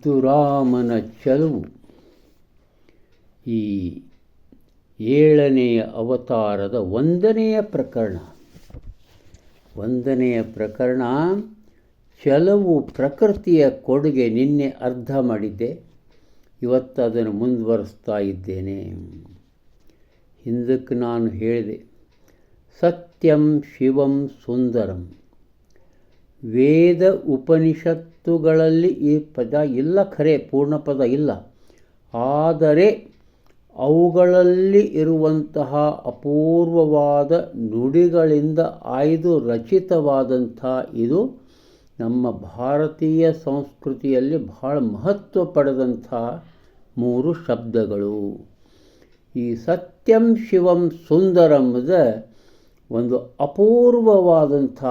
ಮುದ್ದುರಾಮನ ಚೆಲುವು. ಈ 7ನೆಯ ಅವತಾರದ 1ನೆಯ ಪ್ರಕರಣ ಚೆಲುವು ಪ್ರಕೃತಿಯ ಕೊಡುಗೆ. ನಿನ್ನೆ ಅರ್ಧ ಮಾಡಿದ್ದೆ, ಇವತ್ತು ಅದನ್ನು ಮುಂದುವರಿಸ್ತಾ ಇದ್ದೇನೆ. ಹಿಂದಕ್ಕೆ ನಾನು ಹೇಳಿದೆ, ಸತ್ಯಂ ಶಿವಂ ಸುಂದರಂ. ವೇದ ಉಪನಿಷತ್ತುಗಳಲ್ಲಿ ಈ ಪದ ಇಲ್ಲ, ಖರೆ ಪೂರ್ಣ ಪದ ಇಲ್ಲ. ಆದರೆ ಅವುಗಳಲ್ಲಿ ಇರುವಂತಹ ಅಪೂರ್ವವಾದ ನುಡಿಗಳಿಂದ ಆಯ್ದು ರಚಿತವಾದಂಥ ಇದು ನಮ್ಮ ಭಾರತೀಯ ಸಂಸ್ಕೃತಿಯಲ್ಲಿ ಬಹಳ ಮಹತ್ವ ಪಡೆದಂಥ 3 ಶಬ್ದಗಳು. ಈ ಸತ್ಯಂ ಶಿವಂ ಸುಂದರಂದ ಒಂದು ಅಪೂರ್ವವಾದಂಥ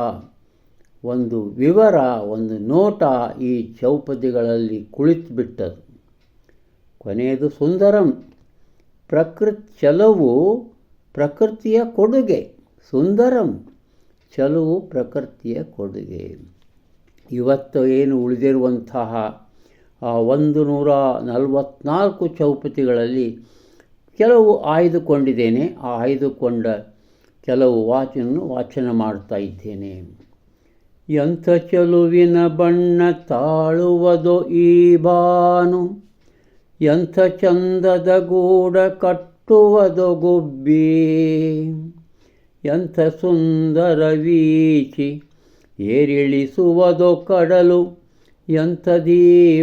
ಒಂದು ವಿವರ, ಒಂದು ನೋಟ ಈ ಚೌಪದಿಗಳಲ್ಲಿ ಕುಳಿತುಬಿಟ್ಟದು. ಕೊನೆಯದು ಸುಂದರಂ. ಚೆಲುವು ಪ್ರಕೃತಿಯ ಕೊಡುಗೆ. ಸುಂದರಂ ಚೆಲುವು ಪ್ರಕೃತಿಯ ಕೊಡುಗೆ. ಇವತ್ತು ಏನು ಉಳಿದಿರುವಂತಹ 144 ಚೌಪತಿಗಳಲ್ಲಿ ಕೆಲವು ಆಯ್ದುಕೊಂಡಿದ್ದೇನೆ. ಆ ಆಯ್ದುಕೊಂಡ ಕೆಲವು ವಾಚನ ಮಾಡ್ತಾ ಇದ್ದೇನೆ. ಎಂಥ ಚೆಲುವಿನ ಬಣ್ಣ ತಾಳುವುದೋ ಈ ಬಾನು, ಎಂಥ ಚಂದದ ಗೂಡ ಕಟ್ಟುವುದೋ ಗುಬ್ಬಿ, ಎಂಥ ಸುಂದರ ವೀಚಿ ಏರಿಳಿಸುವುದೋ ಕಡಲು, ಎಂಥದೀ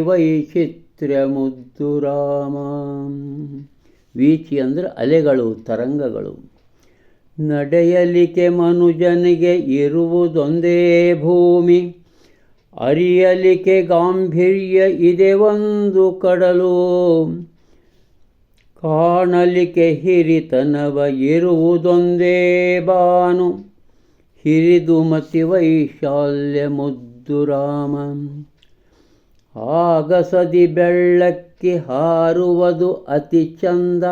ವೈಚಿತ್ರ್ಯ ಮುದ್ದು ರಾಮ. ವೀಚಿ ಅಂದರೆ ಅಲೆಗಳು, ತರಂಗಗಳು. ನಡೆಯಲಿಕ್ಕೆ ಮನುಜನಿಗೆ ಇರುವುದೊಂದೇ ಭೂಮಿ, ಅರಿಯಲಿಕ್ಕೆ ಗಾಂಭೀರ್ಯ ಇದೆ ಒಂದು ಕಡಲು, ಕಾಣಲಿಕ್ಕೆ ಹಿರಿತನವ ಇರುವುದೊಂದೇ ಬಾನು, ಹಿರಿದು ಮತಿ ವೈಶಾಲ್ಯ ಮುದ್ದು ರಾಮ. ಆಗಸದಿ ಬೆಳ್ಳಕ್ಕಿ ಹಾರುವುದು ಅತಿ ಚಂದ,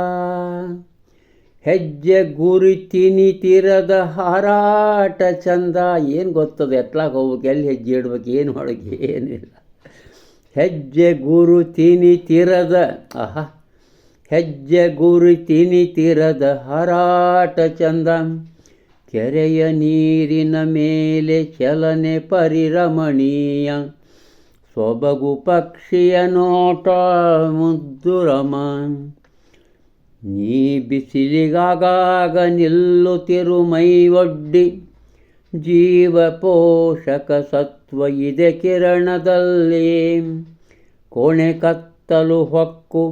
ಹೆಜ್ಜೆ ಗುರಿ ತಿನಿತಿರದ ಹಾರಾಟ ಚಂದ. ಏನು ಗೊತ್ತದು, ಎತ್ಲಾಗ ಹೋಗ್ಬೇಕು, ಎಲ್ಲಿ ಹೆಜ್ಜೆ ಇಡ್ಬೇಕು, ಏನು ಮಾಡೋಕ್ಕೆ ಏನಿಲ್ಲ. ಹೆಜ್ಜೆ ಗುರು ತಿನಿತಿರದ ಹೆಜ್ಜೆ ಗುರಿ ತಿನಿತಿರದ ಹಾರಾಟ ಚಂದ, ಕೆರೆಯ ನೀರಿನ ಮೇಲೆ ಚಲನೆ ಪರಿರಮಣೀಯ, ಸೊಬಗು ಪಕ್ಷಿಯ ನೋಟ ಮುದ್ದು ರಮ. ನೀ ಬಿಸಿಲಿಗಾಗ ನಿಲ್ಲುತ್ತಿರು ಮೈ ಒಡ್ಡಿ, ಜೀವ ಪೋಷಕ ಸತ್ವ ಇದೆ ಕಿರಣದಲ್ಲಿ, ಕೋಣೆ ಕತ್ತಲು ಹೊಕ್ಕು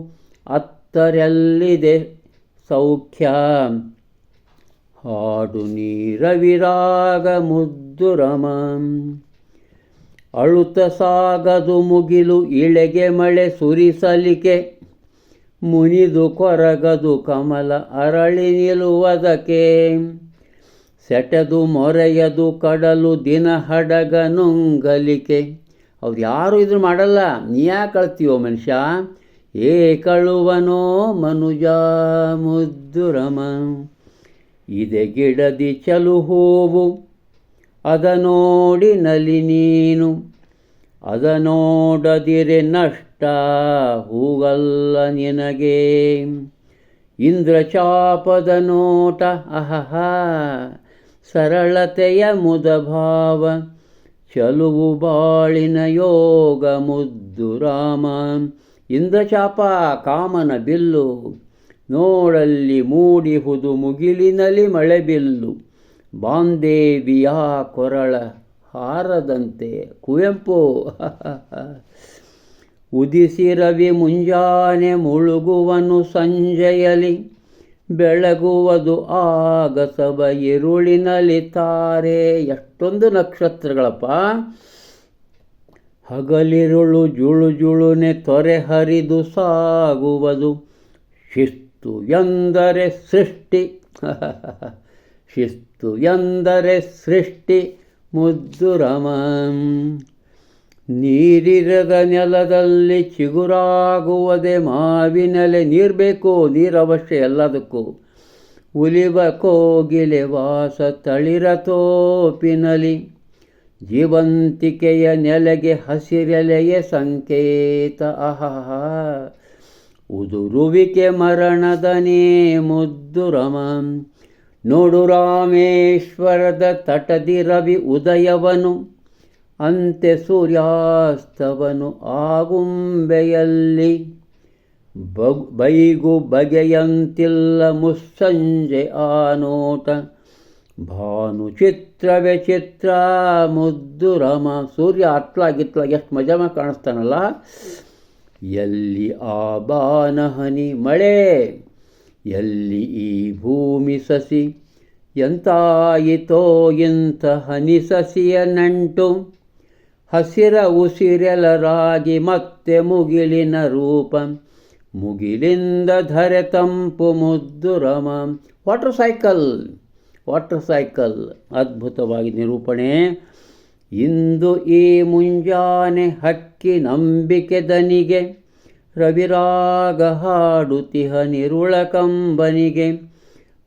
ಅತ್ತರೆಲ್ಲಿದೆ ಸೌಖ್ಯ, ಹಾಡು ನೀರ ವಿರಾಗ ಮುದ್ದು ರಮ. ಅಳುತ ಸಾಗದು ಮುಗಿಲು ಇಳೆಗೆ ಮಳೆ ಸುರಿಸಲಿಕೆ, ಮುನಿದು ಕೊರಗದು ಕಮಲ ಅರಳಿ ನಿಲ್ಲುವುದಕ್ಕೆ, ಸೆಟೆದು ಮೊರೆಯದು ಕಡಲು ದಿನ ಹಡಗ ನುಂಗಲಿಕೆ. ಅವ್ರು ಯಾರು ಇದನ್ನು ಮಾಡಲ್ಲ, ನೀ ಯಾಕೆ ಕಳ್ತೀವೋ ಮನುಷ್ಯ, ಏ ಕಳುವನೋ ಮನುಜ ಮುದ್ದು ರಮ. ಇದೆ ಗಿಡದಿ ಚಲು ಹೂವು ಅದ ನೋಡಿ ನಲಿ ನೀನು, ಅದ ನೋಡದಿರೆ ನಷ್ಟ ಹೂಗಲ್ಲ ನಿನಗೆ. ಇಂದ್ರಚಾಪದ ನೋಟ ಸರಳತೆಯ ಮುದಭಾವ, ಚಲುವು ಬಾಳಿನ ಯೋಗ ಮುದ್ದು ರಾಮ. ಇಂದ್ರಚಾಪ ಕಾಮನ ಬಿಲ್ಲು, ನೋಡಲ್ಲಿ ಮೂಡಿಹುದು ಮುಗಿಲಿನಲ್ಲಿ ಮಳೆ ಬಿಲ್ಲು, ಬಾಂದೇವಿಯ ಕೊರಳ ಹಾರದಂತೆ. ಕುವೆಂಪು. ಉದಿಸಿ ರವಿ ಮುಂಜಾನೆ ಮುಳುಗುವನು ಸಂಜೆಯಲಿ, ಬೆಳಗುವುದು ಆಗಸವ ಇರುಳಿನಲ್ಲಿ ತಾರೆ. ಎಷ್ಟೊಂದು ನಕ್ಷತ್ರಗಳಪ್ಪ. ಹಗಲಿರುಳು ಜುಳು ಜುಳುನೆ ತೊರೆ ಹರಿದು ಸಾಗುವುದು, ಶಿಸ್ತು ಎಂದರೆ ಸೃಷ್ಟಿ ಶಿಸ್ತು ಎಂದರೆ ಸೃಷ್ಟಿ ಮುದ್ದು ರಮ. ನೀರಿರದ ನೆಲದಲ್ಲಿ ಚಿಗುರಾಗುವುದೇ ಮಾವಿನೆಲೆ. ನೀರು ಬೇಕು, ನೀರು ಅವಶ್ಯ ಎಲ್ಲದಕ್ಕೂ. ಉಲಿವ ಕೋಗಿಲೆ ವಾಸ ತಳಿರ ತೋಪಿನಲಿ, ಜೀವಂತಿಕೆಯ ನೆಲೆಗೆ ಹಸಿರೆಲೆಯ ಸಂಕೇತ. ಅಹಹ, ಉದುರುವಿಕೆ ಮರಣದನೇ ಮುದ್ದು ರಮ. ನೋಡು ರಾಮೇಶ್ವರದ ತಟದಿ ರವಿ ಉದಯವನು, ಅಂತೆ ಸೂರ್ಯಾಸ್ತವನು ಆಗುಂಬೆಯಲ್ಲಿ. ಬೈಗು ಬಗೆಯಂತಿಲ್ಲ ಮುಸ್ಸಂಜೆ ಆ ನೋಟ, ಭಾನು ಚಿತ್ರವೇ ಚಿತ್ರ ಮುದ್ದು ರಮ. ಸೂರ್ಯ ಅತ್ಲಾಗಿತ್ಲಾಗಿ ಎಷ್ಟು ಮಜಾ ಕಾಣಿಸ್ತಾನಲ್ಲ. ಎಲ್ಲಿ ಆ ಬಾನಹನಿ ಮಳೆ, ಎಲ್ಲಿ ಈ ಭೂಮಿ ಸಸಿ, ಎಂತಾಯಿತೋ ಇಂಥ ಹನಿ ಸಸಿಯ ನಂಟು. ಹಸಿರ ಉಸಿರೆಲರಾಗಿ ಮತ್ತೆ ಮುಗಿಲಿನ ರೂಪ, ಮುಗಿಲಿಂದ ಧರೆ ತಂಪು ಮುದ್ದು ರಮ. ವಾಟರ್ ಸೈಕಲ್ ಅದ್ಭುತವಾಗಿ ನಿರೂಪಣೆ. ಇಂದು ಈ ಮುಂಜಾನೆ ಹಕ್ಕಿ ನಂಬಿಕೆ ದನಿಗೆ, ರವಿರಾಗ ಹಾಡುತಿಹ ನಿರುಳ ಕಂಬನಿಗೆ.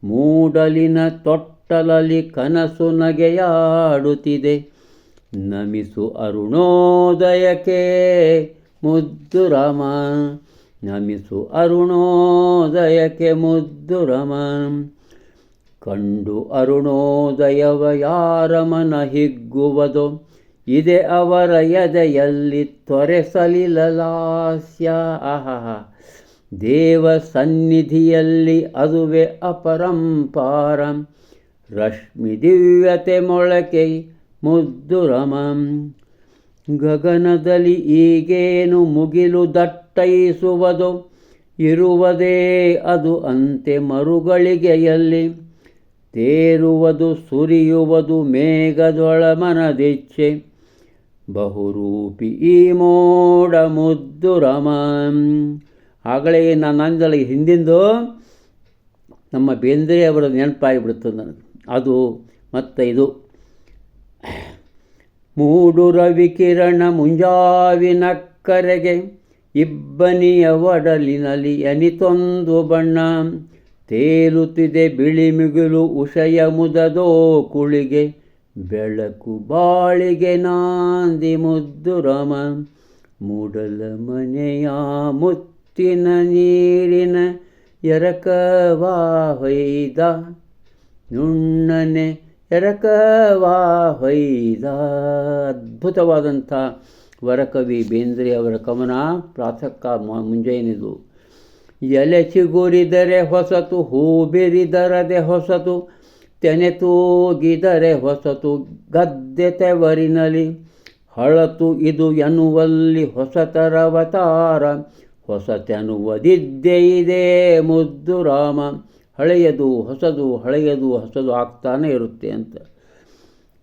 ಮೂಡಲಿನ ತೊಟ್ಟಲಲ್ಲಿ ಕನಸು ನಗೆಯಾಡುತ್ತಿದೆ, ನಮಿಸು ಅರುಣೋದಯಕ್ಕೆ ಮುದ್ದು ರಮ. ನಮಿಸು ಅರುಣೋದಯಕ್ಕೆ ಮುದ್ದು ರಮ. ಕಂಡು ಅರುಣೋದಯವ ಯಾರ ಮನ ಹಿಗ್ಗುವುದೋ, ಇದೆ ಅವರ ಎದೆಯಲ್ಲಿ ತೊರೆಸಲಿಲಲಾಸ್ಯ. ಆಹಾ, ದೇವ ಸನ್ನಿಧಿಯಲ್ಲಿ ಅದುವೆ ಅಪರಂಪಾರ. ರಶ್ಮಿ ದಿವ್ಯತೆ ಮೊಳಕೆ ಮುದ್ದು ರಮ. ಗಗನದಲ್ಲಿ ಈಗೇನು ಮುಗಿಲು ದಟ್ಟೈಸುವುದೋ, ಇರುವುದೇ ಅದು ಅಂತೆ ಮರುಗಳಿಗೆಯಲ್ಲಿ. ತೇರುವುದು ಸುರಿಯುವುದು ಮೇಘದೊಳ ಮನದಿಚ್ಛೆ, ಬಹುರೂಪಿ ಈ ಮೋಡ ಮುದ್ದು ರಮ. ಆಗಲೇ ನಾನು ಅಂದಲ್ಲ ಹಿಂದಿಂದು ನಮ್ಮ ಬೇಂದ್ರೆ ಅವರ ನೆನಪಾಗಿಬಿಡ್ತದೆ ನನಗೆ. ಅದು ಮತ್ತು ಇದು ಮೂಡು ರವಿ ಕಿರಣ ಮುಂಜಾವಿನ ಕರೆಗೆ, ಇಬ್ಬನಿಯ ಒಡಲಿನಲ್ಲಿ ಎನಿತೊಂದು ಬಣ್ಣ. ತೇಲುತ್ತಿದೆ ಬಿಳಿ ಮಿಗಿಲು ಉಷಯ ಮುದದೋ ಕುಳಿಗೆ, ಬೆಳಕು ಬಾಳಿಗೆ ನಾಂದಿ ಮುದ್ದು ರಮ. ಮೂಡಲ ಮನೆಯ ಮುತ್ತಿನ ನೀರಿನ ಎರಕವಾ ಹೊಯ್ದ, ನುಣ್ಣನೆ ಎರಕವಾ ಹೊಯ್ದ. ಅದ್ಭುತವಾದಂಥ ವರಕವಿ ಬೇಂದ್ರೆ ಅವರ ಕವನ. ಪ್ರಾತಃ ಮುಂಜಾನೆದು. ಎಲೆ ಚಿಗುರಿದರೆ ಹೊಸತು, ಹೂ ಬಿರಿದರದೆ ಹೊಸತು, ತೆನೆ ತೂಗಿದರೆ ಹೊಸತು, ಗದ್ದೆ ತೆವರಿನಲಿ ಹಳತು ಇದು ಎನ್ನುವಲ್ಲಿ ಹೊಸತರವತಾರ. ಹೊಸತೆನ್ನುವುದಿದ್ದೇ ಇದೆ ಮುದ್ದು ರಾಮ. ಹಳೆಯದು ಹೊಸದು, ಹಳೆಯದು ಹೊಸದು ಆಗ್ತಾನೆ ಇರುತ್ತೆ ಅಂತ.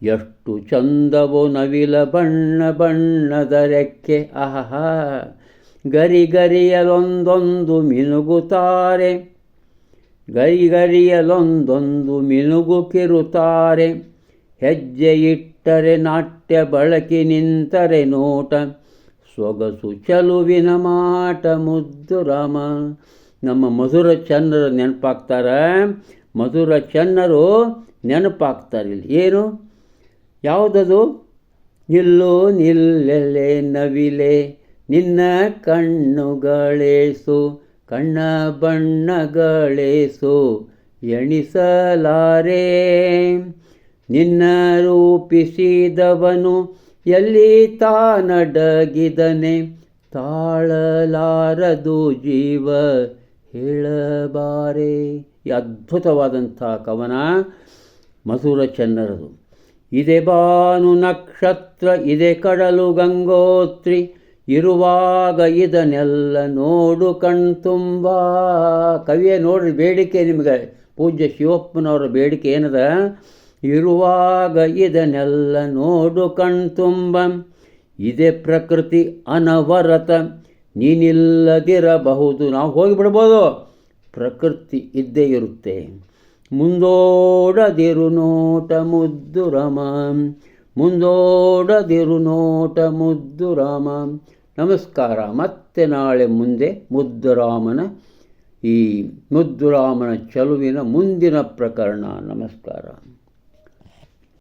ಎಷ್ಟು ಚಂದವೋ ನವಿಲ ಬಣ್ಣ ಬಣ್ಣದ ರೆಕ್ಕೆ, ಆಹಾ, ಗರಿಗರಿಯಲೊಂದೊಂದು ಮಿನುಗುತ್ತಾರೆ, ಗರಿಗರಿಯಲೊಂದೊಂದು ಮಿನುಗು ಕಿರುತ್ತಾರೆ. ಹೆಜ್ಜೆ ಇಟ್ಟರೆ ನಾಟ್ಯ ಬಳಕೆ ನಿಂತರೆ ನೋಟ, ಸೊಗಸು ಚಲುವಿನ ಮಾಟ ಮುದ್ದು ರಾಮ. ನಮ್ಮ ಮಧುರ ಚನ್ನರು ನೆನಪಾಗ್ತಾರೆ. ಮಧುರ ಚನ್ನರು ನೆನಪಾಗ್ತಾರೆ. ಇಲ್ಲಿ ಏನು ಯಾವುದದು? ನಿಲ್ಲು ನಿಲ್ಲೆಲೆ ನವಿಲೆ ನಿನ್ನ ಕಣ್ಣುಗಳೇಸು, ಕಣ್ಣ ಬಣ್ಣಗಳೇಸು ಎಣಿಸಲಾರೆ. ನಿನ್ನ ರೂಪಿಸಿದವನು ಎಲ್ಲಿ ತಾನಡಗಿದನೆ, ತಾಳಲಾರದು ಜೀವ ಹೇಳಬಾರೆ. ಈ ಅದ್ಭುತವಾದಂಥ ಕವನ ಮಧುರ ಚನ್ನರದು. ಇದೆ ಬಾನು ನಕ್ಷತ್ರ, ಇದೆ ಕಡಲು ಗಂಗೋತ್ರಿ, ಇರುವಾಗ ಇದನ್ನೆಲ್ಲ ನೋಡು ಕಣ್ತುಂಬ. ಕವಿಯ ನೋಡ್ರಿ ಬೇಡಿಕೆ ನಿಮಗೆ, ಪೂಜ್ಯ ಶಿವಪ್ಪನವರ ಬೇಡಿಕೆ ಏನದ? ಇರುವಾಗ ಇದನ್ನೆಲ್ಲ ನೋಡು ಕಣ್ತುಂಬ. ಇದೇ ಪ್ರಕೃತಿ ಅನವರತ, ನೀನಿಲ್ಲದಿರಬಹುದು. ನಾವು ಹೋಗಿಬಿಡ್ಬೋದು, ಪ್ರಕೃತಿ ಇದ್ದೇ ಇರುತ್ತೆ. ಮುಂದೋಡದಿರು ನೋಟ ಮುದ್ದು ರಾಮ, ಮುಂದೋಡದಿರು ನೋಟ ಮುದ್ದು ರಾಮ. ನಮಸ್ಕಾರ. ಮತ್ತೆ ನಾಳೆ ಮುಂದೆ ಮುದ್ದುರಾಮನ ಈ ಮುದ್ದುರಾಮನ ಚಲುವಿನ ಮುಂದಿನ ಪ್ರಕರಣ. ನಮಸ್ಕಾರ.